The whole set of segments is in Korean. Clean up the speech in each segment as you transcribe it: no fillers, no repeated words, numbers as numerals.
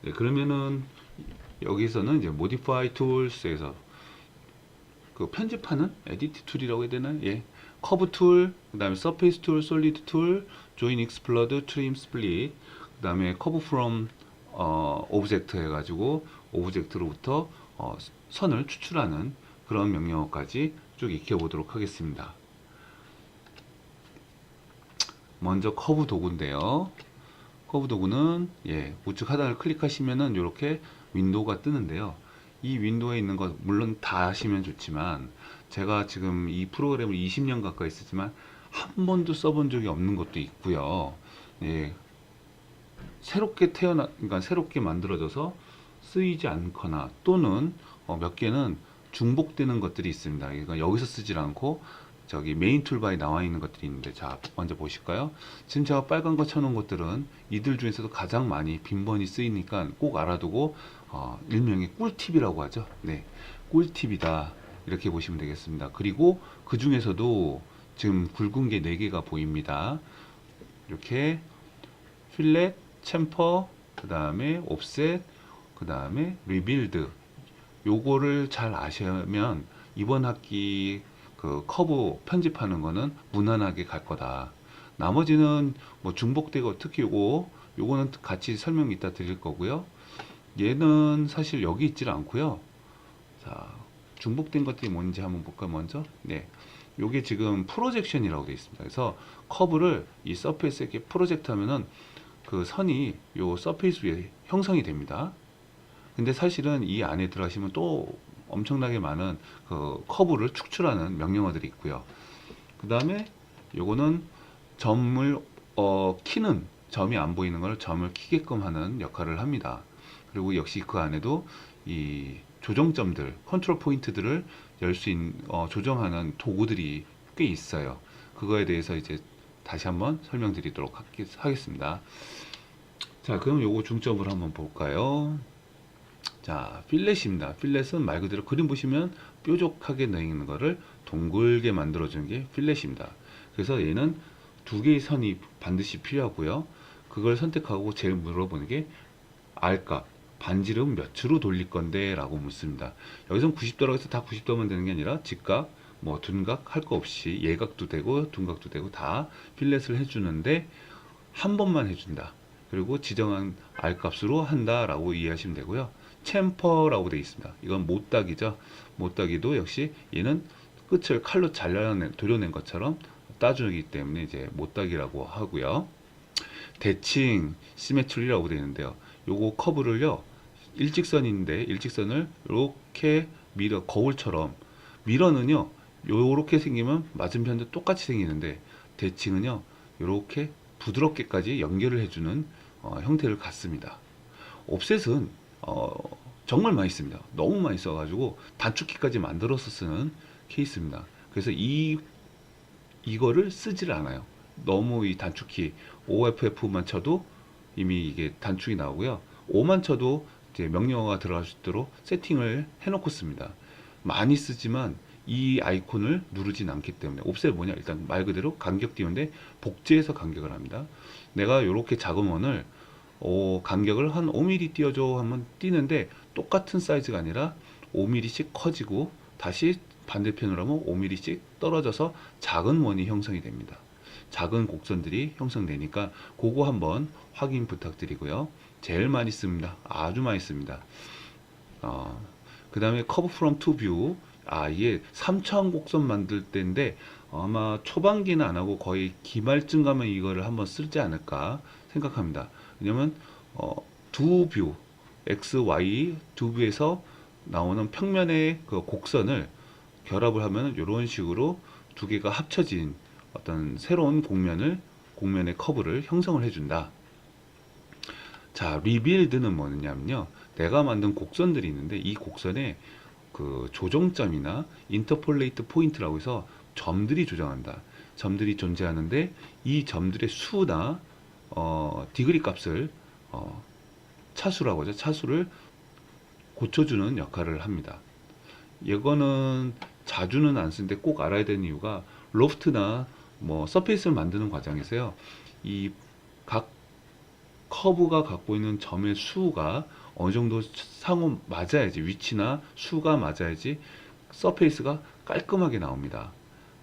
네, 그러면은 여기서는 이제 Modify Tools에서 그 편집하는 에디트 툴이라고 해야 되나요? 예. 커브 툴, 그 다음에 서페이스 툴, 솔리드 툴, 조인 익스플러드, 트림 스플릿, 그 다음에 커브 프롬 오브젝트 해가지고 오브젝트로부터 선을 추출하는 그런 명령어까지 쭉 익혀보도록 하겠습니다. 먼저 커브 도구인데요. 커브 도구는 우측 하단을 클릭하시면은 이렇게 윈도우가 뜨는데요. 이 윈도우에 있는 것 물론 다 하시면 좋지만 제가 지금 이 프로그램을 20년 가까이 쓰지만 한 번도 써본 적이 없는 것도 있고요. 예, 그러니까 새롭게 만들어져서 쓰이지 않거나 또는 몇 개는 중복되는 것들이 있습니다. 그러니까 여기서 쓰질 않고 저기 메인 툴바에 나와 있는 것들이 있는데, 자 먼저 보실까요? 지금 제가 빨간 거 쳐놓은 것들은 이들 중에서도 가장 많이 빈번히 쓰이니까 꼭 알아두고 일명의 꿀팁이라고 하죠. 네, 꿀팁이다 이렇게 보시면 되겠습니다. 그리고 그 중에서도 지금 굵은 게 4개가 보입니다. 이렇게 필렛, 챔퍼, 그 다음에 옵셋, 그 다음에 리빌드. 요거를 잘 아시면 이번 학기 그 커브 편집하는 거는 무난하게 갈 거다. 나머지는 뭐 중복되고, 특히 요거는 같이 설명 이따 드릴 거고요. 얘는 사실 여기 있질 않고요. 자, 중복된 것들이 뭔지 한번 볼까요, 먼저? 네. 요게 지금 프로젝션이라고 되어 있습니다. 그래서 커브를 이 서페이스에 이렇게 프로젝트 하면은 그 선이 요 서페이스 위에 형성이 됩니다. 근데 사실은 이 안에 들어가시면 또 엄청나게 많은 그 커브를 축출하는 명령어들이 있고요. 그 다음에 요거는 점을 키는, 점이 안 보이는 걸 점을 키게끔 하는 역할을 합니다. 그리고 역시 그 안에도 이 조정점들, 컨트롤 포인트들을 열 수 있는 조정하는 도구들이 꽤 있어요. 그거에 대해서 이제 다시 한번 설명드리도록 하겠습니다. 자, 그럼 요거 중점을 한번 볼까요? 자, 필렛입니다. 필렛은 말 그대로 그림 보시면 뾰족하게 나 있는 거를 동글게 만들어주는 게 필렛입니다. 그래서 얘는 2개의 선이 반드시 필요하고요. 그걸 선택하고 제일 물어보는 게 R값, 반지름 몇으로 돌릴 건데 라고 묻습니다. 여기서는 90도라고 해서 다 90도만 되는 게 아니라 직각, 뭐 둔각 할 거 없이 예각도 되고 둔각도 되고 다 필렛을 해주는데 한 번만 해준다. 그리고 지정한 R값으로 한다라고 이해하시면 되고요. 챔퍼라고 되어 있습니다. 이건 못따기죠. 못따기도 역시 얘는 끝을 칼로 도려낸 것처럼 따주기 때문에 이제 못따기라고 하고요. 대칭 시메트리라고 되어 있는데요. 요거 커브를요, 일직선인데 일직선을 이렇게 밀어, 거울처럼 밀어는요 요렇게 생기면 맞은편도 똑같이 생기는데, 대칭은요 요렇게 부드럽게까지 연결을 해주는 형태를 갖습니다. 옵셋은 정말 많이 씁니다. 너무 많이 써가지고 단축키까지 만들어서 쓰는 케이스입니다. 그래서 이거를 쓰질 않아요. 너무 이 단축키 OFF만 쳐도 이미 이게 단축이 나오고요. 5만 쳐도 이제 명령어가 들어갈 수 있도록 세팅을 해놓고 씁니다. 많이 쓰지만 이 아이콘을 누르진 않기 때문에. 옵셋 뭐냐? 일단 말 그대로 간격 띄우는데 복제해서 간격을 합니다. 내가 이렇게 작은 원을 간격을 한 5mm 띄워줘 하면 띄는데 똑같은 사이즈가 아니라 5mm씩 커지고 다시 반대편으로 하면 5mm씩 떨어져서 작은 원이 형성이 됩니다. 작은 곡선들이 형성되니까 그거 한번 확인 부탁드리고요. 제일 많이 씁니다. 아주 많이 씁니다. 그 다음에 커브 프롬 투 뷰. 이게 3차원 곡선 만들 때인데 아마 초반기는 안 하고 거의 기말쯤 가면 이거를 한번 쓰지 않을까 생각합니다. 왜냐면 두 뷰, X, Y 두 뷰에서 나오는 평면의 그 곡선을 결합을 하면 이런 식으로 두 개가 합쳐진 어떤 새로운 곡면의 커브를 형성을 해준다. 자, 리빌드는 뭐냐면요, 내가 만든 곡선들이 있는데 이 곡선에 그 조정점이나 인터폴레이트 포인트라고 해서 점들이 조정한다. 점들이 존재하는데 이 점들의 수나 디그리 값을 차수라고 하죠. 차수를 고쳐주는 역할을 합니다. 이거는 자주는 안 쓰는데 꼭 알아야 되는 이유가 로프트나 뭐 서페이스를 만드는 과정에서요, 이 각 커브가 갖고 있는 점의 수가 어느 정도 상호 맞아야지, 위치나 수가 맞아야지 서페이스가 깔끔하게 나옵니다.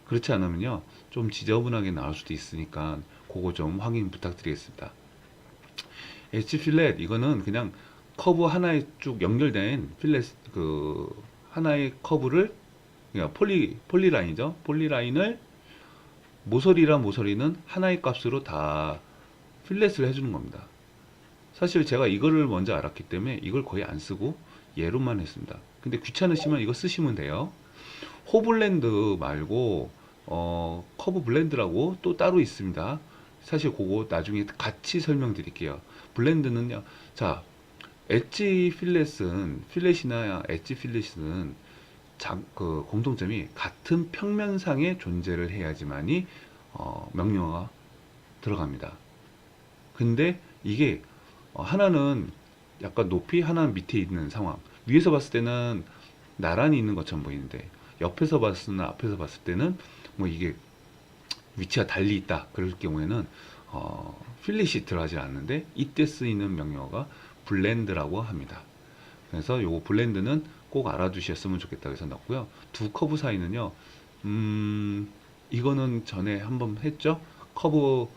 그렇지 않으면요 좀 지저분하게 나올 수도 있으니까 그거 좀 확인 부탁드리겠습니다. 엣지 필렛 이거는 그냥 커브 하나에 쭉 연결된 필렛, 그 하나의 커브를, 그러니까 폴리라인이죠. 폴리라인을 모서리랑 모서리는 하나의 값으로 다 필렛을 해주는 겁니다. 사실 제가 이거를 먼저 알았기 때문에 이걸 거의 안 쓰고 얘로만 했습니다. 근데 귀찮으시면 이거 쓰시면 돼요. 호블랜드 말고 커브 블렌드라고 또 따로 있습니다. 사실 그거 나중에 같이 설명드릴게요. 블렌드는요, 자, 엣지 필렛이나 엣지 필렛은 그 공통점이 같은 평면상에 존재를 해야지만이 명령어가 들어갑니다. 근데 이게 하나는 약간 높이, 하나는 밑에 있는 상황. 위에서 봤을 때는 나란히 있는 것처럼 보이는데 옆에서 봤을 때나 앞에서 봤을 때는 뭐 이게 위치가 달리 있다. 그럴 경우에는 필릿이 들어가지 않는데 이때 쓰이는 명령어가 블렌드라고 합니다. 그래서 요거 블렌드는 꼭 알아두셨으면 좋겠다 해서 넣었고요. 두 커브 사이는요, 이거는 전에 한번 했죠. 커브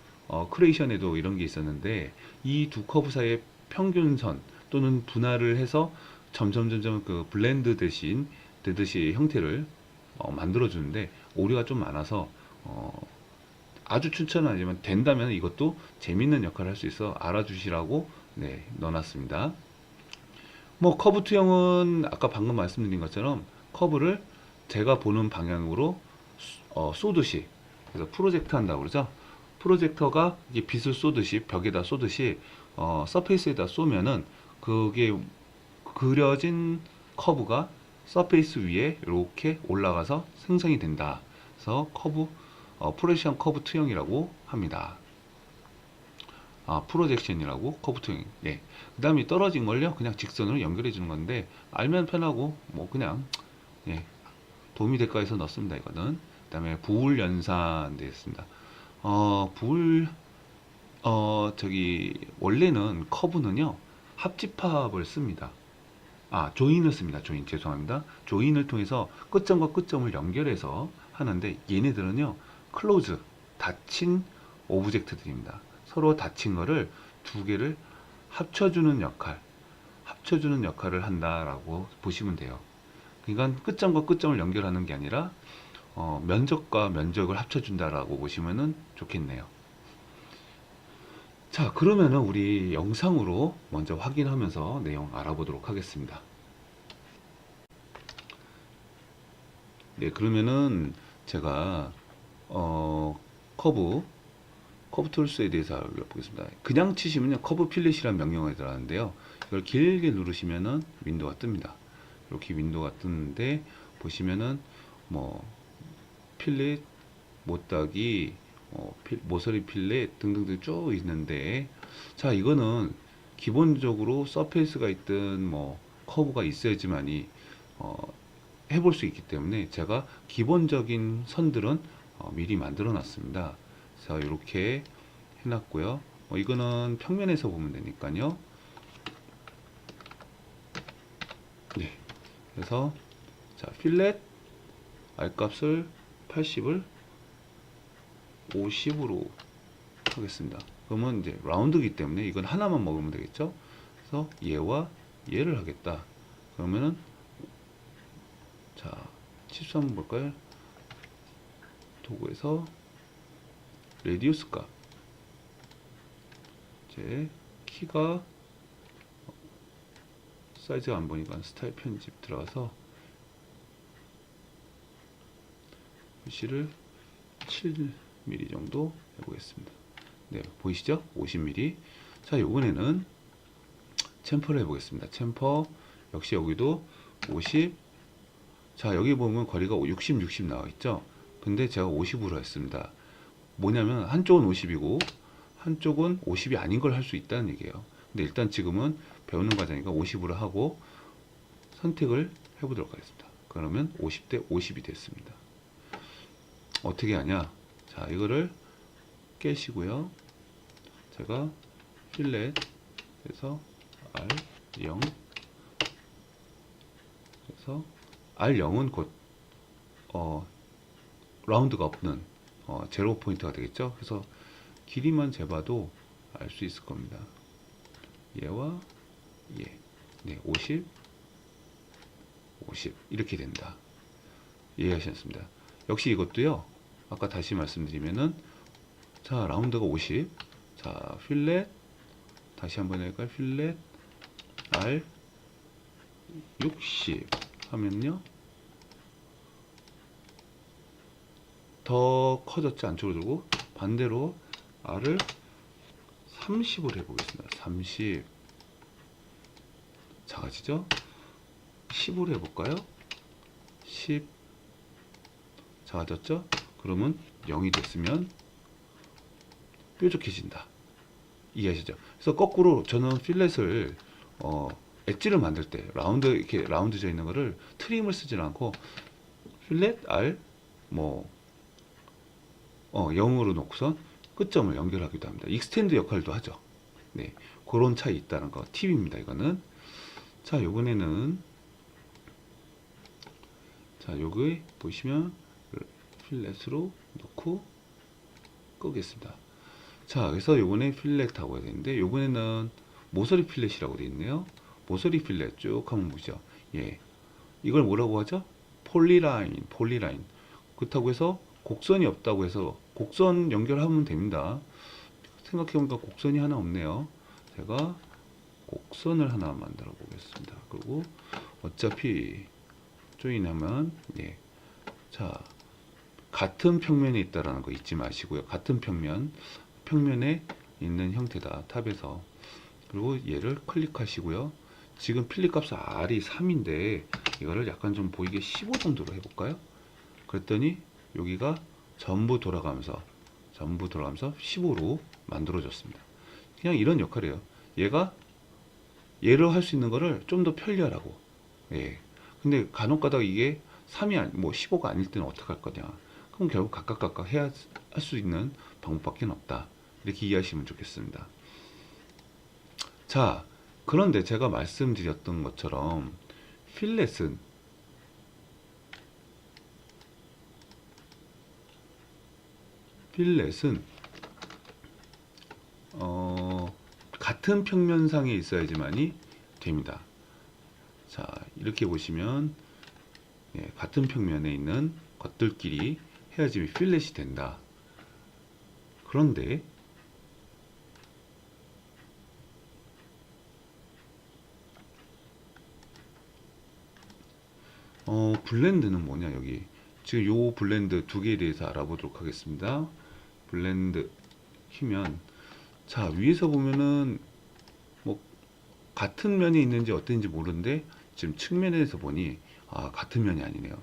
크리에이션에도 이런 게 있었는데 이 두 커브 사이의 평균선 또는 분할을 해서 점점 그 블렌드 대신 되듯이 형태를 만들어 주는데 오류가 좀 많아서 아주 추천은 아니지만 된다면 이것도 재밌는 역할을 할 수 있어 알아주시라고 네, 넣어놨습니다. 뭐 커브 투영은 아까 방금 말씀드린 것처럼 커브를 제가 보는 방향으로 쏘듯이, 그래서 프로젝트 한다고 그러죠. 프로젝터가 이게 빛을 쏘듯이 벽에다 쏘듯이 서페이스에다 쏘면은 그게 그려진 커브가 서페이스 위에 이렇게 올라가서 생성이 된다. 그래서 커브 프로젝션 커브 투영이라고 합니다. 프로젝션이라고 커브 투영. 예. 그다음에 떨어진 걸요 그냥 직선으로 연결해 주는 건데 알면 편하고 뭐 그냥 예, 도움이 될까 해서 넣습니다. 이거는. 그다음에 부울 연산 되겠습니다. 부울 저기 원래는 커브는요 합집합을 씁니다. 조인을 씁니다. 조인, 죄송합니다. 조인을 통해서 끝점과 끝점을 연결해서 하는데 얘네들은요 클로즈, 닫힌 오브젝트들입니다. 서로 닫힌 거를 두 개를 합쳐주는 역할을 한다라고 보시면 돼요. 그러니까 끝점과 끝점을 연결하는 게 아니라 면적과 면적을 합쳐준다라고 보시면 좋겠네요. 자, 그러면은 우리 영상으로 먼저 확인하면서 내용 알아보도록 하겠습니다. 네, 그러면은 제가 커브 툴스에 대해서 알아보겠습니다. 그냥 치시면요 커브 필렛이라는 명령어가 들어가는데요. 이걸 길게 누르시면은 윈도우가 뜹니다. 이렇게 윈도우가 뜨는데 보시면은 뭐 필렛, 못따기, 모서리 필렛 등등등 쭉 있는데, 자, 이거는 기본적으로 서페이스가 있든 뭐 커브가 있어야지만이 해볼 수 있기 때문에 제가 기본적인 선들은 미리 만들어 놨습니다. 자, 이렇게 해놨고요. 이거는 평면에서 보면 되니까요. 네. 그래서 자, 필렛 R값을 80을 50으로 하겠습니다. 그러면 이제 라운드이기 때문에 이건 하나만 먹으면 되겠죠. 그래서 얘와 얘를 하겠다. 그러면은 자, 치수 한번 볼까요? 도구에서 레디우스 값, 제 키가 사이즈가 안 보니까 스타일 편집 들어가서 글씨를 7mm 정도 해보겠습니다. 네, 보이시죠? 50mm. 자, 이번에는 챔퍼를 해보겠습니다. 챔퍼 역시 여기도 50. 자, 여기 보면 거리가 60, 60 나와 있죠? 근데 제가 50으로 했습니다. 뭐냐면 한쪽은 50이고 한쪽은 50이 아닌 걸 할 수 있다는 얘기예요. 근데 일단 지금은 배우는 과정이니까 50으로 하고 선택을 해보도록 하겠습니다. 그러면 50대 50이 됐습니다. 어떻게 하냐? 자, 이거를 깨시고요. 제가 필렛 해서 R0 그래서 R0은 곧 라운드가 없는 제로 포인트가 되겠죠. 그래서 길이만 재봐도 알 수 있을 겁니다. 얘와 얘, 네, 50, 50 이렇게 된다. 이해하셨습니다. 역시 이것도요. 아까 다시 말씀드리면은 자 라운드가 50, 자 필렛 다시 한번 해볼까요? 필렛 R 60 하면요. 더 커졌지 안쪽으로 들고 반대로 R을 30으로 해보겠습니다. 30 작아지죠? 10으로 해볼까요? 10 작아졌죠? 그러면 0이 됐으면 뾰족해진다. 이해하시죠? 그래서 거꾸로 저는 필렛을 엣지를 만들 때 라운드 이렇게 라운드져 있는 거를 트림을 쓰지 않고 필렛 R 뭐 0으로 놓고선 끝점을 연결하기도 합니다. 익스텐드 역할도 하죠. 네, 그런 차이 있다는 거 팁입니다. 이거는 자 요번에는 자 요거에 보시면 필렛으로 놓고 끄겠습니다. 자 그래서 요번에 필렛하고 해야 되는데 요번에는 모서리 필렛이라고 되어 있네요. 모서리 필렛 쭉 한번 보죠. 예, 이걸 뭐라고 하죠? 폴리라인. 그렇다고 해서 곡선이 없다고 해서 곡선 연결하면 됩니다. 생각해보니까 곡선이 하나 없네요. 제가 곡선을 하나 만들어 보겠습니다. 그리고 어차피 조인하면 예, 자 같은 평면에 있다라는 거 잊지 마시고요. 같은 평면에 있는 형태다. 탑에서. 그리고 얘를 클릭하시고요. 지금 필립 값은 R이 3인데 이거를 약간 좀 보이게 15 정도로 해볼까요? 그랬더니 여기가 전부 돌아가면서 15로 만들어졌습니다. 그냥 이런 역할이에요. 얘를 할 수 있는 거를 좀 더 편리하라고. 예. 근데 간혹 가다가 이게 3이 뭐 15가 아닐 때는 어떡할 거냐. 그럼 결국 각각 해야 할 수 있는 방법밖에 없다. 이렇게 이해하시면 좋겠습니다. 자, 그런데 제가 말씀드렸던 것처럼 필렛은 같은 평면상에 있어야지만이 됩니다. 자, 이렇게 보시면 예, 같은 평면에 있는 것들끼리 해야지 필렛이 된다. 그런데 블렌드는 뭐냐 여기 지금 요 블렌드 두 개에 대해서 알아보도록 하겠습니다. 블렌드 키면 자 위에서 보면은 뭐 같은 면이 있는지 어땠는지 모르는데 지금 측면에서 보니 같은 면이 아니네요.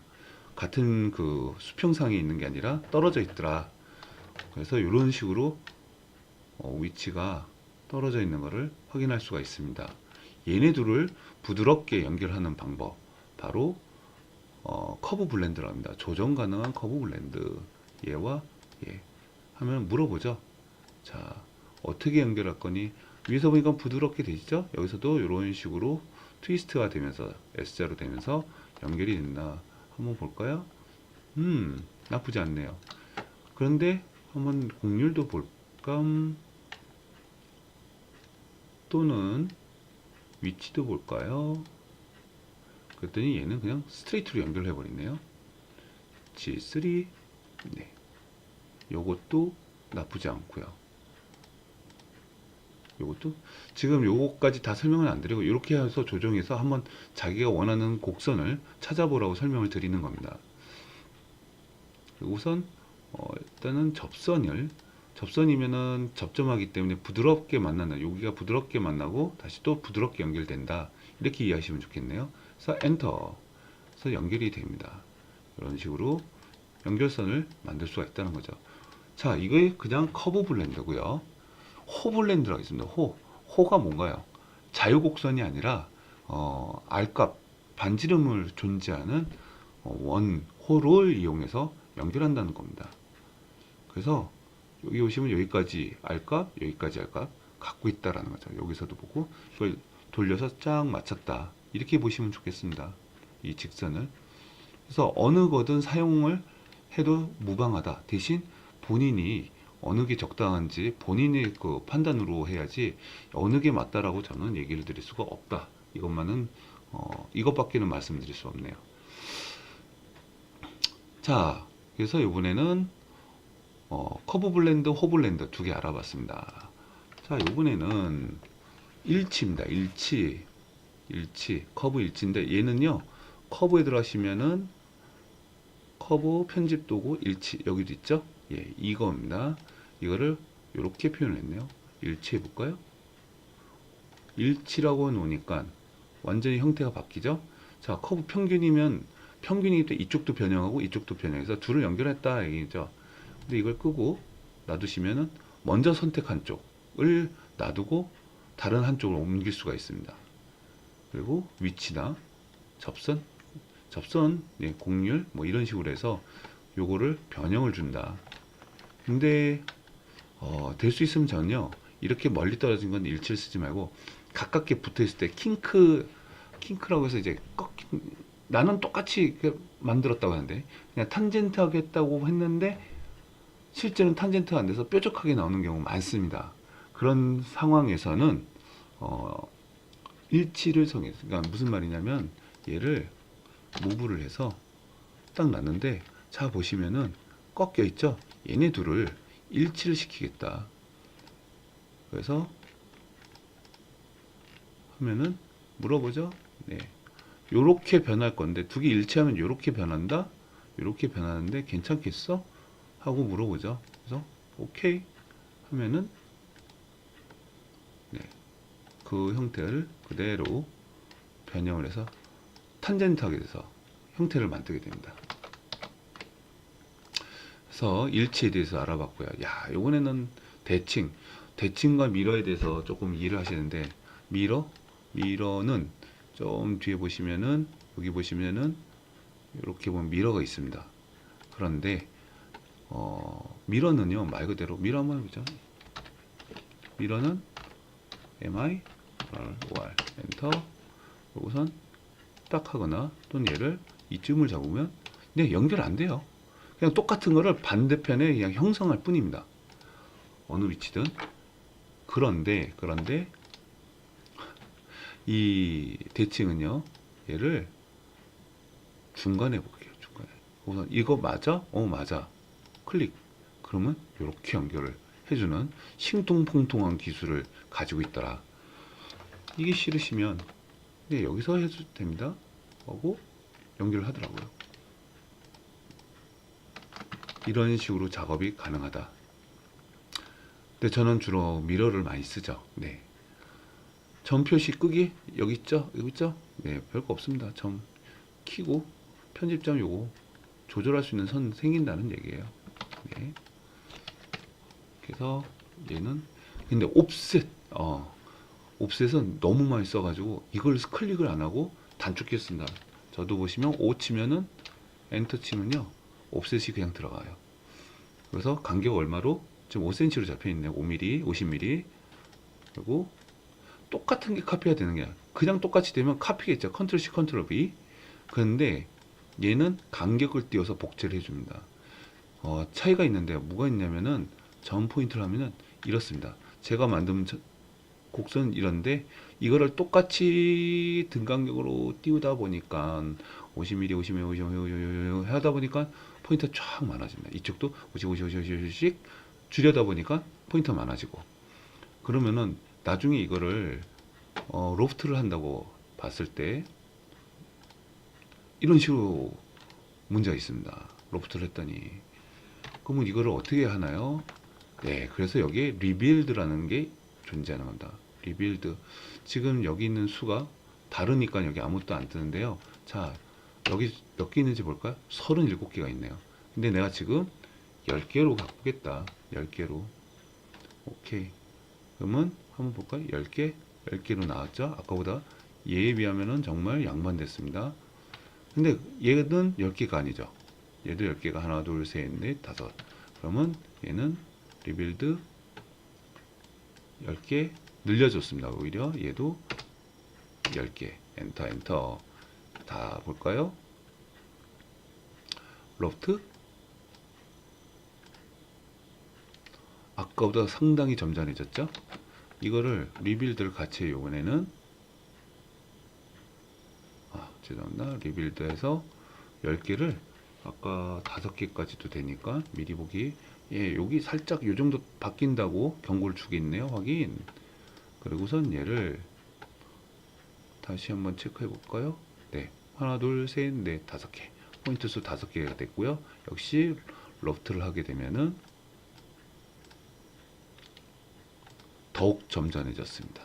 같은 그 수평상에 있는 게 아니라 떨어져 있더라. 그래서 이런 식으로 위치가 떨어져 있는 것을 확인할 수가 있습니다. 얘네 둘을 부드럽게 연결하는 방법 바로 커브 블렌드라고 합니다. 조정 가능한 커브 블렌드 얘와 얘 하면 물어보죠. 자 어떻게 연결할 거니 위에서 보니까 부드럽게 되시죠. 여기서도 이런 식으로 트위스트가 되면서 S자로 되면서 연결이 된다. 한번 볼까요? 나쁘지 않네요. 그런데 한번 곡률도 볼까? 또는 위치도 볼까요? 그랬더니 얘는 그냥 스트레이트로 연결해 버리네요. G3 네. 요것도 나쁘지 않고요. 요것도 지금 요거까지 다 설명을 안 드리고 이렇게 해서 조정해서 한번 자기가 원하는 곡선을 찾아보라고 설명을 드리는 겁니다. 우선 일단은 접선이면은 접점하기 때문에 부드럽게 만나는 여기가 부드럽게 만나고 다시 또 부드럽게 연결된다 이렇게 이해하시면 좋겠네요. 그래서 엔터 그래서 연결이 됩니다. 이런 식으로 연결선을 만들 수가 있다는 거죠. 자 이게 그냥 커브 블렌드고요. 호 블렌드라고 있습니다. 호가 뭔가요? 자유곡선이 아니라 R값 반지름을 존재하는 호를 이용해서 연결한다는 겁니다. 그래서 여기 오시면 여기까지 R값, 여기까지 R값, 갖고 있다라는 거죠. 여기서도 보고 이걸 돌려서 쫙 맞췄다. 이렇게 보시면 좋겠습니다. 이 직선을. 그래서 어느 거든 사용을 해도 무방하다. 대신 본인이 어느 게 적당한지 본인의 그 판단으로 해야지 어느 게 맞다라고 저는 얘기를 드릴 수가 없다. 이것만은 이것밖에는 말씀드릴 수 없네요. 자, 그래서 이번에는 커브 블렌드, 호블렌드 두 개 알아봤습니다. 자, 이번에는 일치입니다. 일치, 커브 일치인데 얘는요, 커브에 들어가시면은 커브 편집 도구 일치 여기도 있죠? 예, 이겁니다. 이거를 이렇게 표현했네요. 일치해 볼까요? 일치라고 놓으니까 완전히 형태가 바뀌죠? 자, 커브 평균이면 평균이기 때문에 이쪽도 변형하고 이쪽도 변형해서 둘을 연결했다 얘기죠. 근데 이걸 끄고 놔두시면은 먼저 선택한 쪽을 놔두고 다른 한쪽으로 옮길 수가 있습니다. 그리고 위치나 접선, 예, 곡률 뭐 이런 식으로 해서 요거를 변형을 준다. 근데 될 수 있으면 전요 이렇게 멀리 떨어진 건 일치를 쓰지 말고 가깝게 붙어 있을 때 킹크라고 해서 이제 나는 똑같이 만들었다고 하는데 그냥 탄젠트 하겠다고 했는데 실제는 탄젠트가 안 돼서 뾰족하게 나오는 경우가 많습니다. 그런 상황에서는 일치를 정해서, 그러니까 무슨 말이냐면 얘를 무브를 해서 딱 놨는데 자 보시면은 꺾여 있죠. 얘네 둘을 일치를 시키겠다. 그래서 하면은 물어보죠. 네, 요렇게 변할 건데 두 개 일치하면 요렇게 변한다. 요렇게 변하는데 괜찮겠어? 하고 물어보죠. 그래서 오케이 하면은 네, 그 형태를 그대로 변형을 해서 탄젠트하게 돼서 형태를 만들게 됩니다. 그래서 일치에 대해서 알아봤고요. 야, 요번에는 대칭과 미러에 대해서 조금 이해를 하시는데 미러는 좀 뒤에 보시면은 여기 보시면은 이렇게 보면 미러가 있습니다. 그런데 미러는요 말 그대로 미러 한번 해보죠. 미러는 MI R 엔터 우선 딱 하거나 또는 얘를 이쯤을 잡으면 네, 연결 안 돼요. 그냥 똑같은 거를 반대편에 그냥 형성할 뿐입니다. 어느 위치든. 그런데 이 대칭은요 얘를 중간에 볼게요. 중간에 우선 이거 맞아? 맞아. 클릭. 그러면 이렇게 연결을 해주는 신통풍통한 기술을 가지고 있더라. 이게 싫으시면 네, 여기서 해도 됩니다. 하고 연결을 하더라고요. 이런 식으로 작업이 가능하다. 근데 저는 주로 미러를 많이 쓰죠. 네. 점 표시 끄기 여기 있죠? 여기 있죠? 네, 별거 없습니다. 점 키고 편집점 요거 조절할 수 있는 선 생긴다는 얘기예요. 네. 그래서 얘는 근데 옵셋은 너무 많이 써가지고 이걸 클릭을 안 하고 단축키 씁니다. 저도 보시면 5 치면은 엔터 치면요 옵셋이 그냥 들어가요. 그래서 간격 얼마로 지금 5cm로 잡혀 있네요. 5mm, 50mm. 그리고 똑같은 게 카피가 되는 게 아니라 그냥 똑같이 되면 카피겠죠. 컨트롤 C, 컨트롤 V. 그런데 얘는 간격을 띄워서 복제를 해줍니다. 차이가 있는데 뭐가 있냐면은 점 포인트를 하면은 이렇습니다. 제가 만든 곡선은 이런데 이거를 똑같이 등간격으로 띄우다 보니까 50mm, 50mm, 50mm 하다 보니까 포인트가 쫙 많아집니다. 이쪽도 50, 50, 50, 50씩 줄여다 보니까 포인트가 많아지고 그러면은 나중에 이거를 로프트를 한다고 봤을 때 이런 식으로 문제가 있습니다. 로프트를 했더니 그러면 이거를 어떻게 하나요? 네, 그래서 여기에 리빌드라는 게 존재하는 겁니다. 리빌드. 지금 여기 있는 수가 다르니까 여기 아무것도 안 뜨는데요. 자, 여기 몇 개 있는지 볼까요? 37개가 있네요. 근데 내가 지금 10개로 바꾸겠다. 10개로. 오케이. 그러면 한번 볼까요? 10개? 10개로 나왔죠? 아까보다 얘에 비하면은 정말 양반됐습니다. 근데 얘는 10개가 아니죠. 얘도 10개가 하나, 둘, 셋, 넷, 다섯. 그러면 얘는 리빌드 10개 늘려줬습니다. 오히려 얘도 10개 엔터 엔터. 다 볼까요? 로프트 아까보다 상당히 점잖해졌죠. 이거를 리빌드를 같이 해요. 이번에는 죄송합니다. 리빌드해서 10개를 아까 5개까지도 되니까 미리 보기. 예, 여기 살짝 요 정도 바뀐다고 경고를 주겠네요. 확인. 그리고선 얘를 다시 한번 체크해 볼까요? 네, 하나 둘 셋 넷 5개 포인트 수 5개가 됐고요. 역시 로프트를 하게 되면은 더욱 점잖해졌습니다.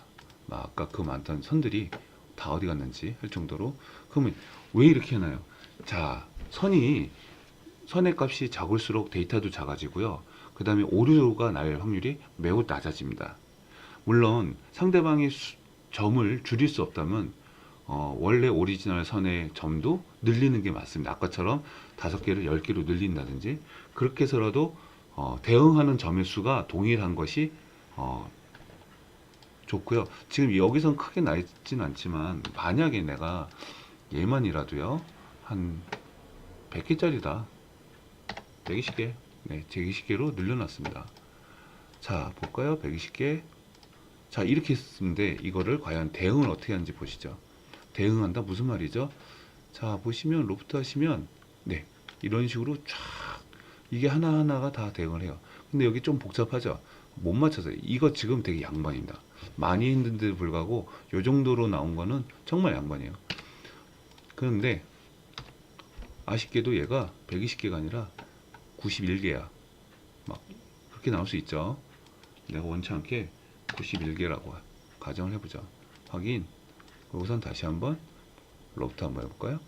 아까 그 많던 선들이 다 어디 갔는지 할 정도로. 그러면 왜 이렇게 하나요? 자, 선의 값이 작을수록 데이터도 작아지고요. 그 다음에 오류가 날 확률이 매우 낮아집니다. 물론 상대방의 점을 줄일 수 없다면 원래 오리지널 선의 점도 늘리는 게 맞습니다. 아까처럼 5개를 10개로 늘린다든지 그렇게 해서라도 대응하는 점의 수가 동일한 것이 좋고요. 지금 여기선 크게 나 있진 않지만 만약에 내가 얘만이라도요 한 100개짜리다 120개 네, 120개로 늘려놨습니다. 자 볼까요? 120개. 자 이렇게 했는데 이거를 과연 대응을 어떻게 하는지 보시죠. 대응한다 무슨 말이죠? 자 보시면 로프트 하시면 네 이런 식으로 쫙 이게 하나하나가 다 대응을 해요. 근데 여기 좀 복잡하죠. 못 맞춰서 이거 지금 되게 양반입니다. 많이 했는데도 불구하고 요 정도로 나온 거는 정말 양반이에요. 그런데 아쉽게도 얘가 120개가 아니라 91개야. 막 그렇게 나올 수 있죠. 내가 원치 않게 91개라고 가정을 해보자. 확인. 우선 다시 한번 로프트 한번 해볼까요?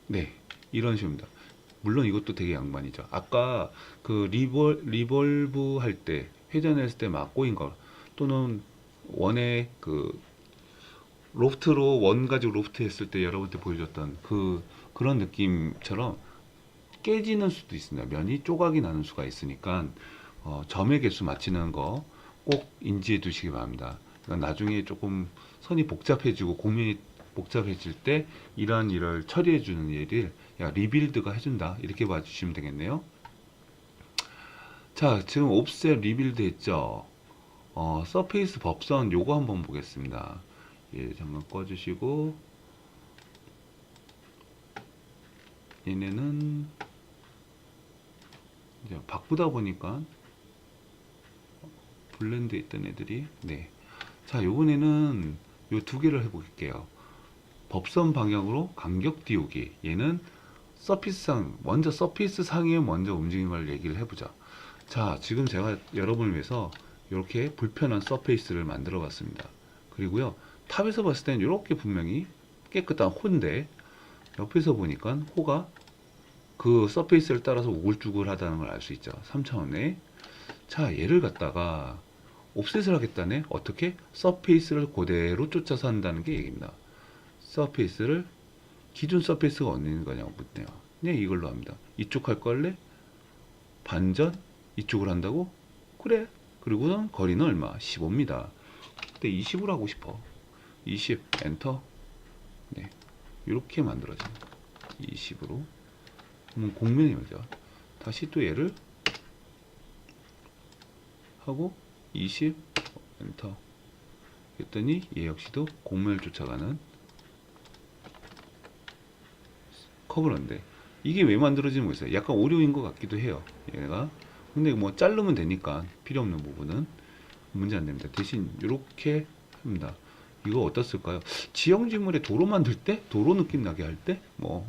네, 이런 식입니다. 물론 이것도 되게 양반이죠. 아까 그 리볼브 할 때 회전했을 때 막 꼬인 거 또는 원에 그 로프트로 원 가지고 로프트 했을 때 여러분한테 보여줬던 그런 느낌처럼 깨지는 수도 있습니다. 면이 조각이 나는 수가 있으니까 점의 개수 맞추는 거 꼭 인지해 두시기 바랍니다. 그러니까 나중에 조금 선이 복잡해지고 공면이 복잡해질 때 이러한 일을 처리해 주는 일을 리빌드가 해준다 이렇게 봐주시면 되겠네요. 자 지금 옵셋 리빌드 했죠. 서페이스 법선 요거 한번 보겠습니다. 예, 잠깐 꺼주시고 얘네는 이제 바꾸다 보니까 블렌드에 있던 애들이 네. 자 요번에는 요 두 개를 해볼게요. 법선 방향으로 간격 띄우기. 얘는 서피스상 먼저 서피스 상에 먼저 움직이는 걸 얘기를 해보자. 자 지금 제가 여러분을 위해서 이렇게 불편한 서페이스를 만들어 봤습니다. 그리고요 탑에서 봤을 때는 이렇게 분명히 깨끗한 호인데 옆에서 보니까 호가 그 서페이스를 따라서 우글쭈글하다는 걸 알 수 있죠. 3차원에. 자 얘를 갖다가 옵셋을 하겠다네. 어떻게? 서페이스를 그대로 쫓아서 한다는 게 얘기입니다. 서페이스를 기준 서페이스가 어디 있는 거냐고 묻네요. 네 이걸로 합니다. 이쪽 할 거 할래? 반전 이쪽을 한다고? 그래. 그리고는 거리는 얼마? 15입니다. 그때 20으로 하고 싶어. 20 엔터. 네 이렇게 만들어집니다. 20으로 그러면 공면이 오죠. 다시 또 얘를 하고 20 엔터 했더니 얘 역시도 공면을 쫓아가는 커브런데 이게 왜 만들어지는 거였어요? 약간 오류인 것 같기도 해요. 얘가 근데 뭐 자르면 되니까 필요 없는 부분은 문제 안 됩니다. 대신 이렇게 합니다. 이거 어디다 쓸까요? 지형지물에 도로 만들 때? 도로 느낌 나게 할 때? 뭐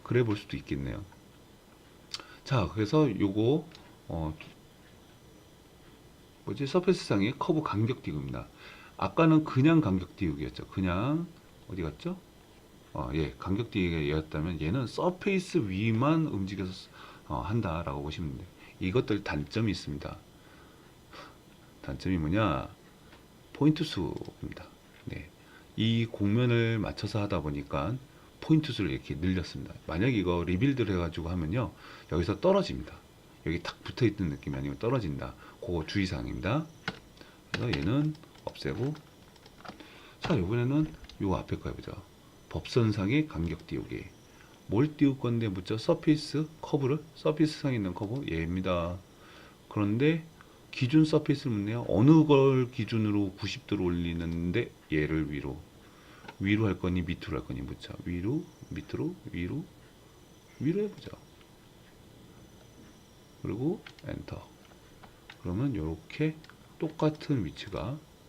그래 볼 수도 있겠네요. 자 그래서 요거 뭐지 서페이스상의 커브 간격 띄우기입니다. 아까는 그냥 간격 띄우기였죠. 그냥 어디 갔죠? 예, 간격 띄우기였다면 얘는 서페이스 위만 움직여서 한다라고 보시면 돼요. 이것들 단점이 있습니다. 단점이 뭐냐? 포인트 수입니다. 네, 이 공면을 맞춰서 하다 보니까 포인트 수를 이렇게 늘렸습니다. 만약 이거 리빌드를 해가지고 하면요 여기서 떨어집니다. 여기 탁 붙어있는 느낌이 아니고 떨어진다. 그거 주의사항입니다. 그래서 얘는 없애고, 자, 이번에는 요 앞에 거 해보자. 법선상의 간격 띄우기. 뭘 띄울 건데 묻죠? 서피스 커브를, 서피스상에 있는 커브 얘입니다. 그런데 기준 서피스를 묻네요. 어느 걸 기준으로 90도로 올리는데 얘를 위로 할 거니 밑으로 할 거니 묻자. 위로, 밑으로, 위로 해보자. 그리고 엔터. 그러면 이렇게 똑같은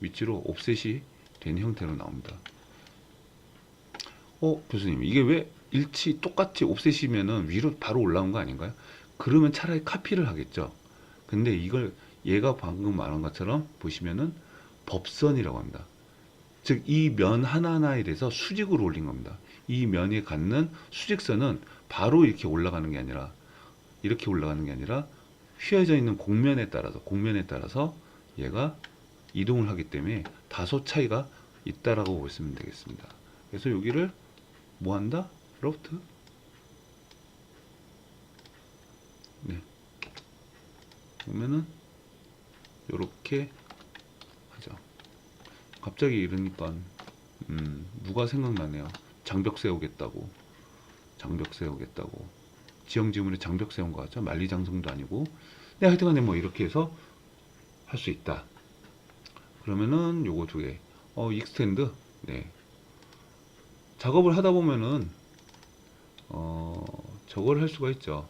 위치로 옵셋이 된 형태로 나옵니다. 교수님, 이게 왜 똑같이 옵셋이면은 위로 바로 올라온 거 아닌가요? 그러면 차라리 카피를 하겠죠. 근데 얘가 방금 말한 것처럼 보시면은 법선이라고 합니다. 즉, 이 면 하나하나에 대해서 수직으로 올린 겁니다. 이 면에 갖는 수직선은 바로 이렇게 올라가는 게 아니라, 휘어져 있는 곡면에 따라서 얘가 이동을 하기 때문에 다소 차이가 있다라고 보시면 되겠습니다. 그래서 여기를 뭐 한다? 로프트. 네. 그러면은 요렇게 하죠. 갑자기 이러니까 누가 생각나네요. 장벽 세우겠다고. 지형지물에 장벽 세운 거 같죠? 만리장성도 아니고. 네, 하여튼간에 뭐 이렇게 해서 할 수 있다. 그러면은 요거 두 개. 익스텐드. 네. 작업을 하다 보면은 저걸 할 수가 있죠.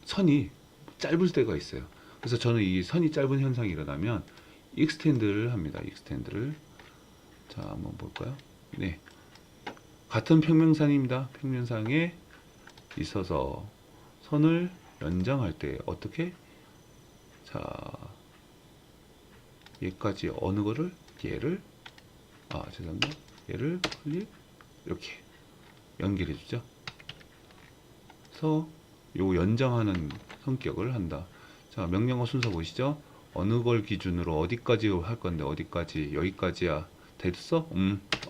선이 짧을 때가 있어요. 그래서 저는 이 선이 짧은 현상이 일어나면 익스텐드를 합니다. 자, 한번 볼까요? 네. 같은 평면상입니다. 평면상에 있어서 선을 연장할 때 어떻게? 자, 얘까지 어느 거를? 죄송합니다. 얘를 클릭 이렇게 연결해 주죠. 그래서 요 연장하는 성격을 한다. 자, 명령어 순서 보시죠. 어느 걸 기준으로 어디까지 할 건데 어디까지? 여기까지야. 됐어?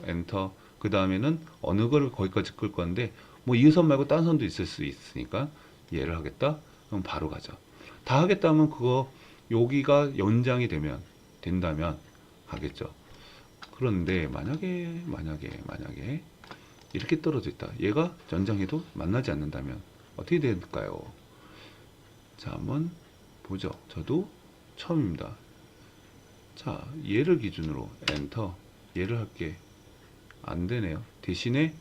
엔터. 그 다음에는 어느 걸 거기까지 끌 건데 뭐 이 선 말고 다른 선도 있을 수 있으니까 얘를 하겠다. 그럼 바로 가죠. 다 하겠다 하면 여기가 연장이 된다면 가겠죠. 그런데 만약에 이렇게 떨어져 있다. 얘가 연장해도 만나지 않는다면 어떻게 될까요? 자, 한번 보죠. 저도 처음입니다. 자, 얘를 기준으로 엔터. 얘를 할게. 안 되네요. 대신에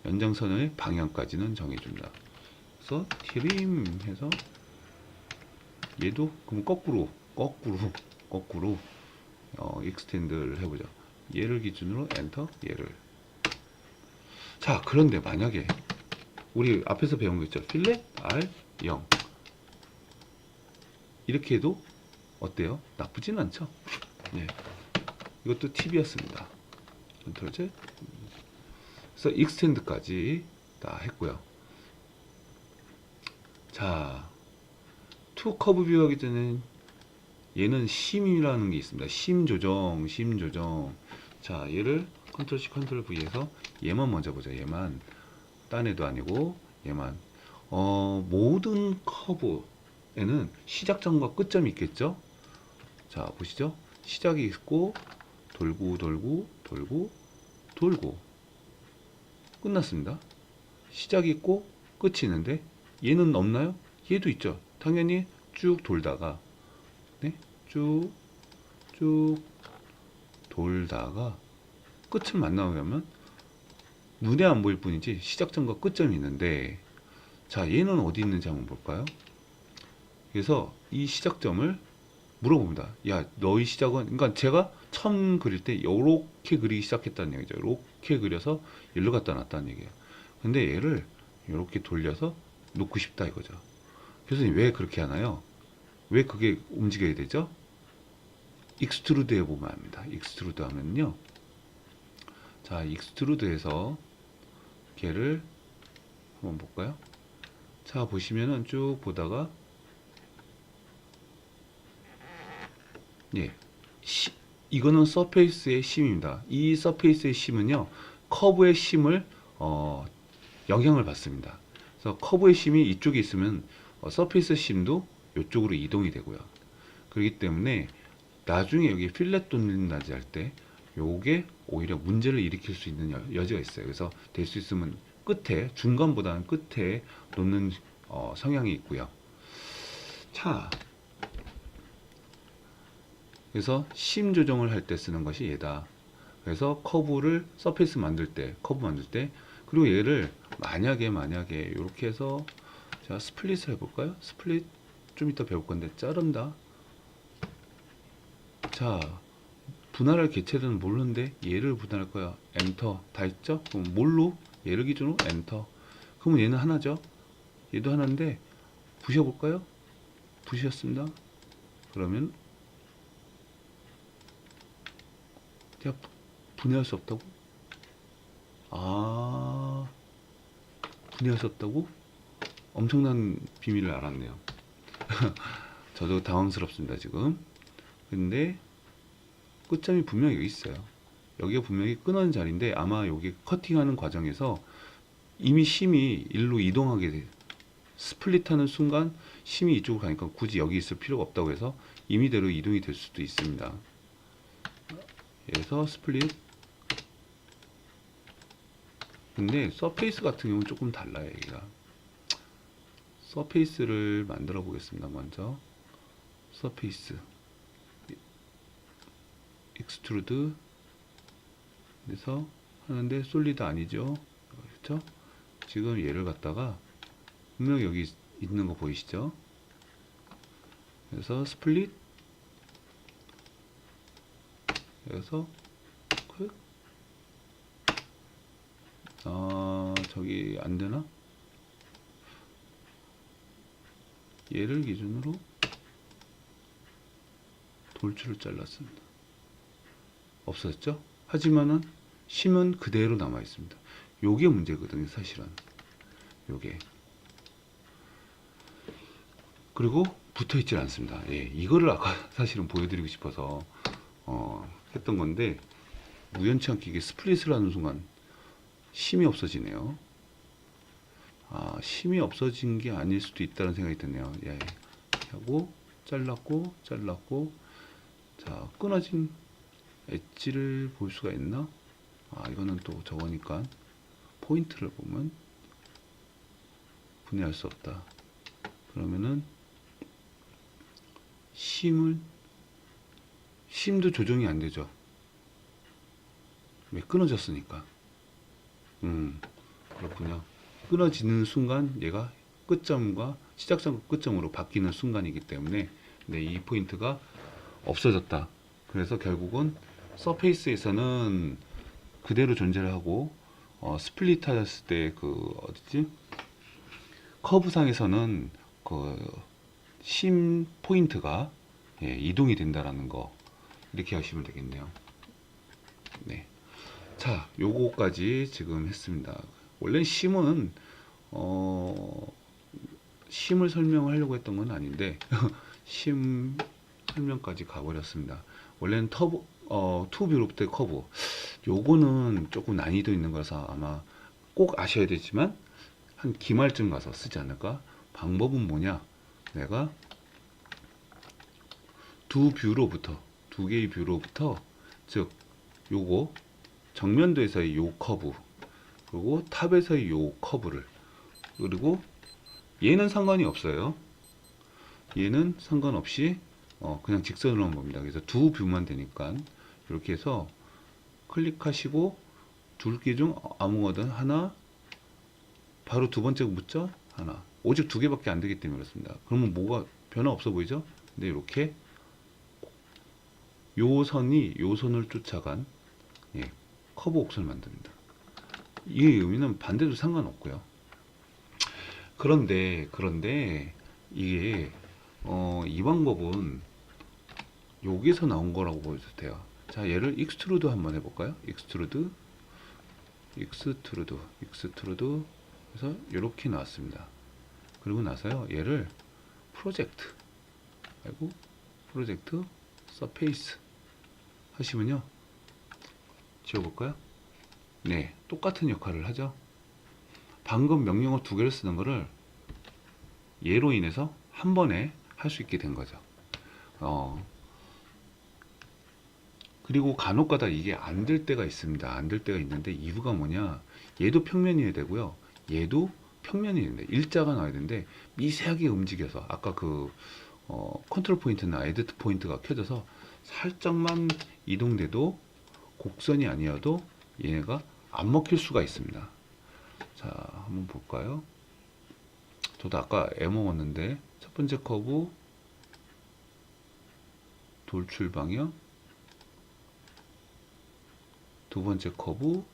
연장선의 방향까지는 정해줍니다. 그래서 트림 해서 얘도 그럼 거꾸로 익스텐드를 해보죠. 얘를 기준으로 엔터. 얘를. 자, 그런데 만약에 우리 앞에서 배운 거 있죠. 필렛 R0 이렇게 해도 어때요? 나쁘진 않죠? 네. 이것도 팁이었습니다. 컨트롤 Z. 그래서 익스텐드까지 다 했고요. 자, 투 커브 뷰 하기 전에 얘는 심이라는 게 있습니다. 심 조정. 자, 얘를 컨트롤 C 컨트롤 V에서 얘만 먼저 보자. 얘만. 딴 애도 아니고 얘만. 모든 커브에는 시작점과 끝점이 있겠죠? 자, 보시죠. 시작이 있고 돌고 끝났습니다. 시작이 있고 끝이 있는데 얘는 없나요? 얘도 있죠. 당연히 쭉 돌다가 쭉 돌다가 끝을 만나면 눈에 안 보일 뿐이지 시작점과 끝점이 있는데, 자, 얘는 어디 있는지 한번 볼까요? 그래서 이 시작점을 물어봅니다. 야, 너희 시작은, 그러니까 제가 처음 그릴 때 요렇게 그리기 시작했다는 얘기죠. 요렇게 그려서 일로 갖다 놨다는 얘기예요. 근데 얘를 요렇게 돌려서 놓고 싶다 이거죠. 교수님, 왜 그렇게 하나요? 왜 그게 움직여야 되죠? 익스트루드 해보면 합니다. 익스트루드 하면요. 자, 익스트루드해서 걔를 한번 볼까요? 자, 보시면은 쭉 보다가 예, 이거는 서페이스의 심입니다. 이 서페이스의 심은요, 커브의 심을 영향을 받습니다. 그래서 커브의 심이 이쪽에 있으면 서페이스 심도 이쪽으로 이동이 되고요. 그렇기 때문에 나중에 여기 필렛 돌린다지 할 때 요게 오히려 문제를 일으킬 수 있는 여지가 있어요. 그래서 될 수 있으면 끝에, 중간보다는 끝에 놓는 성향이 있고요. 자, 그래서 심 조정을 할 때 쓰는 것이 얘다. 그래서 커브를 서페이스 만들 때, 커브 만들 때, 그리고 얘를 만약에 이렇게 해서 자 스플릿을 해볼까요? 스플릿 좀 이따 배울 건데 자른다. 자, 분할할 개체는 모르는데 얘를 분할할 거야. 엔터 다 있죠? 그럼 뭘로? 얘를 기준으로 엔터. 그러면 얘는 하나죠? 얘도 하나인데 부셔볼까요? 부셨습니다. 그러면 제가 분해할 수 없다고? 아, 분해할 수 없다고? 엄청난 비밀을 알았네요. 저도 당황스럽습니다 지금. 근데 끝점이 분명히 여기 있어요. 여기가 분명히 끊어진 자리인데 아마 여기 커팅하는 과정에서 이미 심이 일로 이동하게 돼. 스플릿하는 순간 심이 이쪽으로 가니까 굳이 여기 있을 필요가 없다고 해서 임의대로 이동이 될 수도 있습니다. 그래서 스플릿. 근데 서페이스 같은 경우는 조금 달라요. 여기가 서페이스를 만들어 보겠습니다. 먼저 서페이스 익스트루드 그래서 하는데 솔리드 아니죠. 그렇죠? 지금 얘를 갖다가 분명히 여기 있는 거 보이시죠? 그래서 스플릿 그래서 저기 안 되나? 얘를 기준으로 돌출을 잘랐습니다. 없어졌죠? 하지만은 심은 그대로 남아 있습니다. 요게 문제거든요, 사실은. 요게. 그리고 붙어 있질 않습니다. 예, 이거를 아까 사실은 보여드리고 싶어서 했던 건데 우연치 않게 이게 스플릿을 하는 순간 심이 없어지네요. 아, 심이 없어진 게 아닐 수도 있다는 생각이 드네요. 예. 하고 잘랐고 자, 끊어진 엣지를 볼 수가 있나? 아, 이거는 또 저거니까 포인트를 보면 분해할 수 없다. 그러면은 심도 조정이 안 되죠. 왜? 끊어졌으니까. 그렇군요. 끊어지는 순간 얘가 끝점과 시작점 끝점으로 바뀌는 순간이기 때문에 네, 이 포인트가 없어졌다. 그래서 결국은 서페이스에서는 그대로 존재를 하고 스플릿 하였을 때 그 어디지? 커브상에서는 그 심 포인트가 예, 이동이 된다라는 거 이렇게 하시면 되겠네요. 네. 자, 요거까지 지금 했습니다. 원래 심은 심을 설명하려고 했던 건 아닌데 심 설명까지 가버렸습니다. 원래는 투뷰로부터의 커브 요거는 조금 난이도 있는 거라서 아마 꼭 아셔야 되지만 한 기말쯤 가서 쓰지 않을까? 방법은 뭐냐? 내가 두 개의 뷰로부터 즉 요거 정면도에서의 요 커브 그리고 탑에서의 요 커브를 그리고 얘는 상관이 없어요. 얘는 상관없이 그냥 직선으로 한 겁니다. 그래서 두 뷰만 되니까 이렇게 해서 클릭하시고 둘 개 중 아무거든 하나 바로 두 번째 묻죠? 하나 오직 두 개밖에 안 되기 때문에 그렇습니다. 그러면 뭐가 변화 없어 보이죠? 근데 이렇게 요 선이 요 선을 쫓아간 예, 커브 옥선을 만듭니다. 이 의미는 반대도 상관없고요. 그런데 이게 이 방법은 여기서 나온 거라고 보셔도 돼요. 자, 얘를 익스트루드 한번 해볼까요? 익스트루드 그래서 이렇게 나왔습니다. 그리고 나서요 얘를 프로젝트 서페이스 하시면요 지워볼까요? 네, 똑같은 역할을 하죠. 방금 명령어 두 개를 쓰는 거를 얘로 인해서 한 번에 할 수 있게 된 거죠. 그리고 간혹가다 이게 안 될 때가 있습니다. 안 될 때가 있는데 이유가 뭐냐? 얘도 평면이어야 되고요. 얘도 평면이어야 되는데 일자가 나와야 되는데 미세하게 움직여서 아까 그 컨트롤 포인트나 에디트 포인트가 켜져서 살짝만 이동돼도 곡선이 아니어도 얘네가 안 먹힐 수가 있습니다. 자, 한번 볼까요? 저도 아까 애 먹었는데 첫 번째 커브 돌출 방향, 두 번째 커브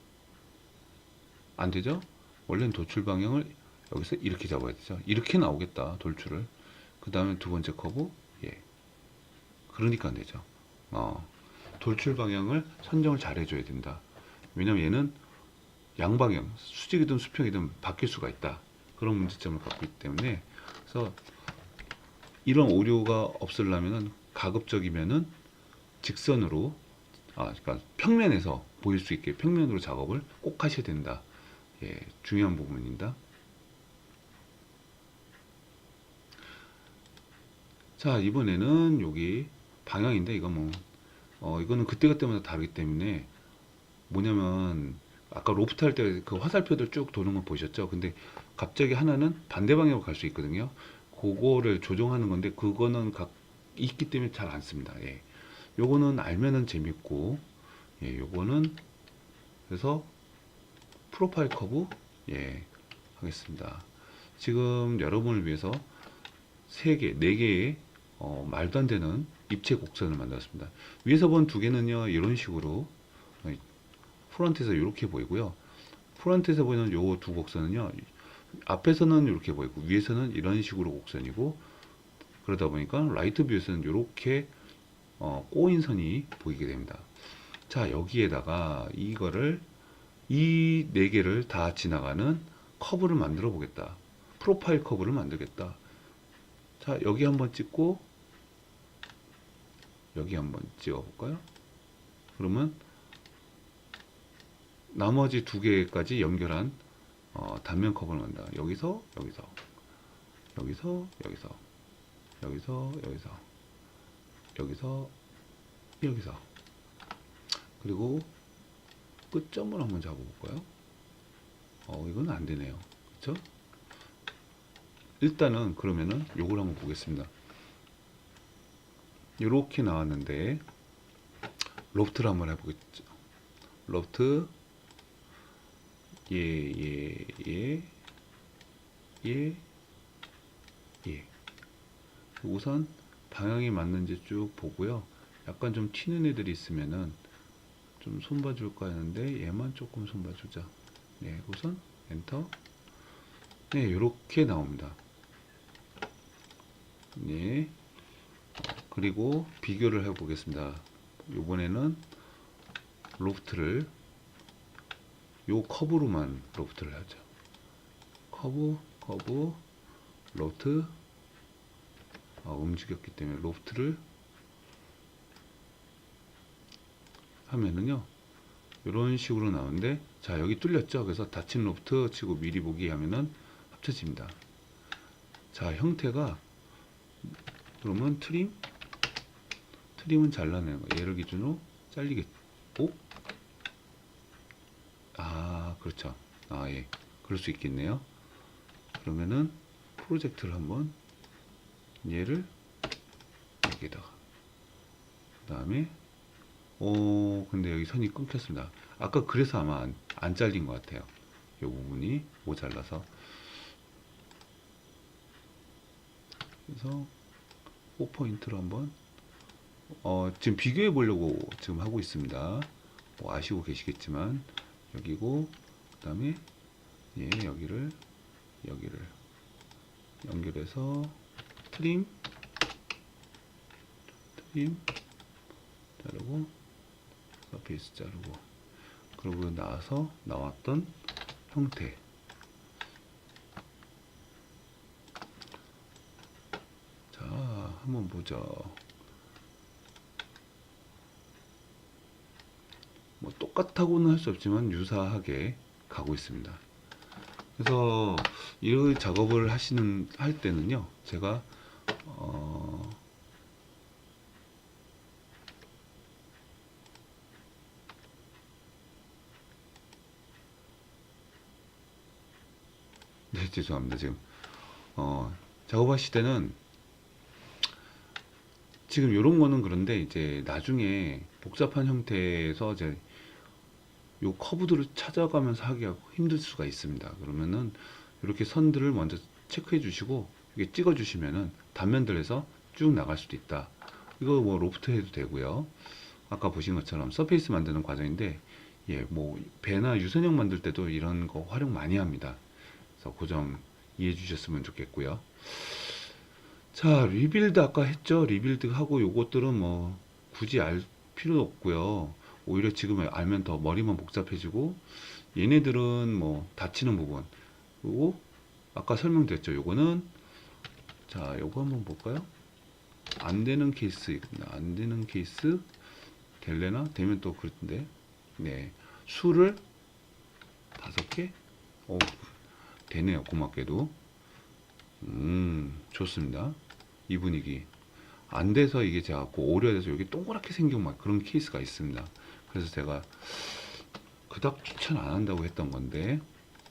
안 되죠? 원래는 돌출 방향을 여기서 이렇게 잡아야 되죠. 이렇게 나오겠다, 돌출을. 그 다음에 두 번째 커브, 예. 그러니까 안 되죠. 돌출 방향을 선정을 잘 해줘야 된다. 왜냐면 얘는 양방향, 수직이든 수평이든 바뀔 수가 있다. 그런 문제점을 갖고 있기 때문에, 그래서 이런 오류가 없으려면은 가급적이면은 직선으로, 그러니까 평면에서 보일 수 있게 평면으로 작업을 꼭 하셔야 된다. 예, 중요한 부분입니다. 자, 이번에는 여기 방향인데, 이거 이거는 그때그때마다 다르기 때문에, 뭐냐면, 아까 로프트 할 때 그 화살표들 쭉 도는 거 보셨죠? 근데 갑자기 하나는 반대 방향으로 갈 수 있거든요. 그거를 조정하는 건데, 그거는 있기 때문에 잘 안 씁니다. 예. 요거는 알면은 재밌고, 예, 요거는, 그래서, 프로파일 커브, 예, 하겠습니다. 지금 여러분을 위해서 3개, 4개의 말도 안 되는 입체 곡선을 만들었습니다. 위에서 본 2개는요, 이런 식으로 프론트에서 이렇게 보이고요. 프론트에서 보이는 요 두 곡선은요, 앞에서는 이렇게 보이고 위에서는 이런 식으로 곡선이고, 그러다 보니까 라이트 뷰에서는 이렇게 꼬인 선이 보이게 됩니다. 자, 여기에다가 이거를 이 4개를 다 지나가는 커브를 만들어 보겠다. 프로파일 커브를 만들겠다. 자, 여기 한번 찍고 여기 한번 찍어 볼까요? 그러면 나머지 2개까지 연결한 단면 커브를 만든다. 여기서 여기서 여기서 여기서 여기서 여기서 여기서 여기서, 그리고 끝점을 한번 잡아볼까요? 이건 안 되네요. 그쵸? 일단은 그러면은 요걸 한번 보겠습니다. 이렇게 나왔는데 로프트를 한번 해보겠죠. 로프트 예. 우선 방향이 맞는지 쭉 보고요. 약간 좀 튀는 애들이 있으면은 좀 손봐줄까 하는데 얘만 조금 손봐주자. 네, 우선 엔터. 네, 이렇게 나옵니다. 네, 그리고 비교를 해보겠습니다. 이번에는 로프트를 요 커브로만 로프트를 하죠. 커브 로프트. 움직였기 때문에 로프트를 하면은요, 이런 식으로 나오는데, 자, 여기 뚫렸죠? 그래서 닫힌 로프트 치고 미리 보기 하면은 합쳐집니다. 자, 형태가, 그러면 트림은 잘라내는 거. 얘를 기준으로 잘리겠고, 그렇죠. 예. 그럴 수 있겠네요. 그러면은 프로젝트를 한번 얘를 여기다가, 그 다음에 근데 여기 선이 끊겼습니다. 아까 그래서 아마 안 잘린 것 같아요. 이 부분이 모자라서. 그래서 4포인트로 한번 지금 비교해 보려고 지금 하고 있습니다. 아시고 계시겠지만 여기고, 그 다음에 여기를 연결해서 트림 자르고, 서페이스 자르고, 그러고 나서 나왔던 형태. 자, 한번 보죠. 똑같다고는 할 수 없지만 유사하게 가고 있습니다. 그래서 이 작업을 할 때는요, 제가 네, 죄송합니다. 지금 작업하실 때는 지금 이런 거는 그런데 이제 나중에 복잡한 형태에서 이제 요 커브들을 찾아가면서 하기가 힘들 수가 있습니다. 그러면은 이렇게 선들을 먼저 체크해 주시고 이게 찍어 주시면은 단면들에서 쭉 나갈 수도 있다. 이거 뭐 로프트 해도 되고요. 아까 보신 것처럼 서페이스 만드는 과정인데, 예, 뭐 배나 유선형 만들 때도 이런 거 활용 많이 합니다. 그래서 그 점 이해해 주셨으면 좋겠고요. 자, 리빌드 아까 했죠. 리빌드 하고 요것들은 뭐 굳이 알 필요도 없고요. 오히려 지금 알면 더 머리만 복잡해지고, 얘네들은 뭐 다치는 부분, 그리고 아까 설명드렸죠. 요거는, 자, 요거 한번 볼까요? 안 되는 케이스 있습니다. 안 되는 케이스 될래나? 되면 또 그렇던데. 네, 수를 5개. 되네요. 고맙게도. 좋습니다. 이 분위기. 안 돼서 이게 제가 오래돼서 여기 동그랗게 생긴 막 그런 케이스가 있습니다. 그래서 제가 그닥 추천 안 한다고 했던 건데,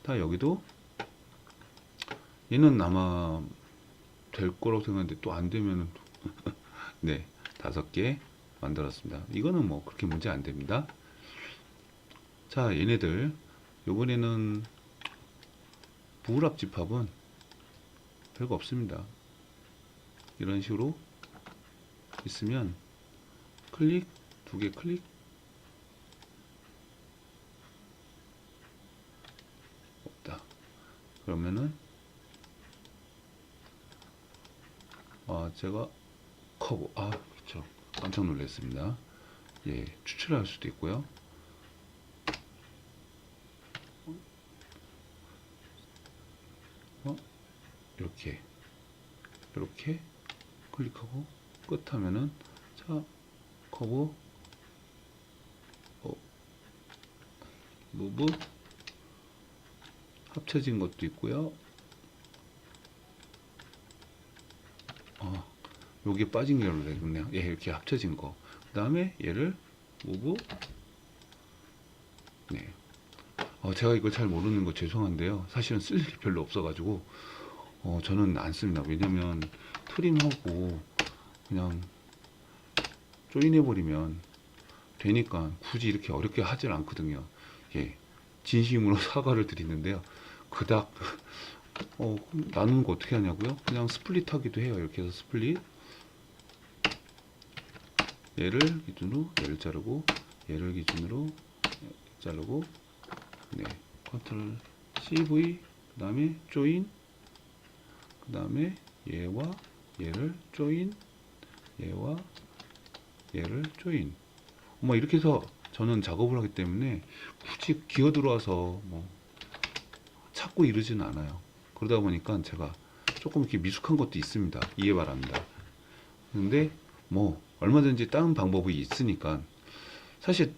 다 여기도 얘는 아마 될 거라고 생각했는데 또 안 되면은 네, 5개 만들었습니다. 이거는 뭐 그렇게 문제 안 됩니다. 자, 얘네들 요번에는 부울압 집합은 별거 없습니다. 이런 식으로 있으면 클릭, 2개 클릭, 없다. 그러면은 제가 커브, 그쵸, 깜짝 놀랐습니다. 예, 추출할 수도 있고요. 이렇게 클릭하고 끝 하면은, 자, 커브, 무브, 합쳐진 것도 있고요. 여기에 빠진 걸로 되겠네요. 예, 이렇게 합쳐진 거. 그 다음에 얘를 무브. 네. 제가 이걸 잘 모르는 거 죄송한데요. 사실은 쓸 일이 별로 없어가지고 저는 안 씁니다. 왜냐면 트림하고 그냥 조인해버리면 되니까 굳이 이렇게 어렵게 하질 않거든요. 예, 진심으로 사과를 드리는데요. 그닥 나누는 거 어떻게 하냐고요? 그냥 스플릿 하기도 해요. 이렇게 해서 스플릿, 얘를 기준으로 얘를 자르고, 얘를 기준으로 자르고, 네, 컨트롤 CV, 그 다음에 조인, 그 다음에 얘와 얘를 조인, 얘와 얘를 조인. 뭐 이렇게 해서 저는 작업을 하기 때문에 굳이 기어 들어와서 뭐 찾고 이러지는 않아요. 그러다 보니까 제가 조금 이렇게 미숙한 것도 있습니다. 이해 바랍니다. 근데 뭐 얼마든지 다른 방법이 있으니까, 사실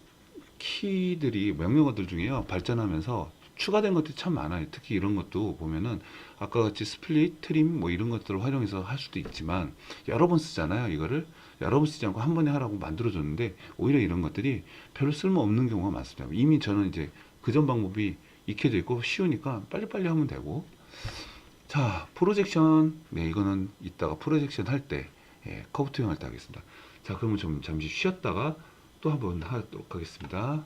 키들이 명령어들 중에요, 발전하면서 추가된 것들이 참 많아요. 특히 이런 것도 보면은 아까 같이 스플릿, 트림 뭐 이런 것들을 활용해서 할 수도 있지만 여러 번 쓰잖아요. 이거를 여러 번 쓰지 않고 한 번에 하라고 만들어줬는데 오히려 이런 것들이 별로 쓸모없는 경우가 많습니다. 이미 저는 이제 그전 방법이 익혀져 있고 쉬우니까 빨리빨리 하면 되고. 자, 프로젝션. 네, 이거는 이따가 프로젝션 할 때, 예, 커브 투영 할 때 하겠습니다. 자, 그러면 좀 잠시 쉬었다가 또 한번 하도록 하겠습니다.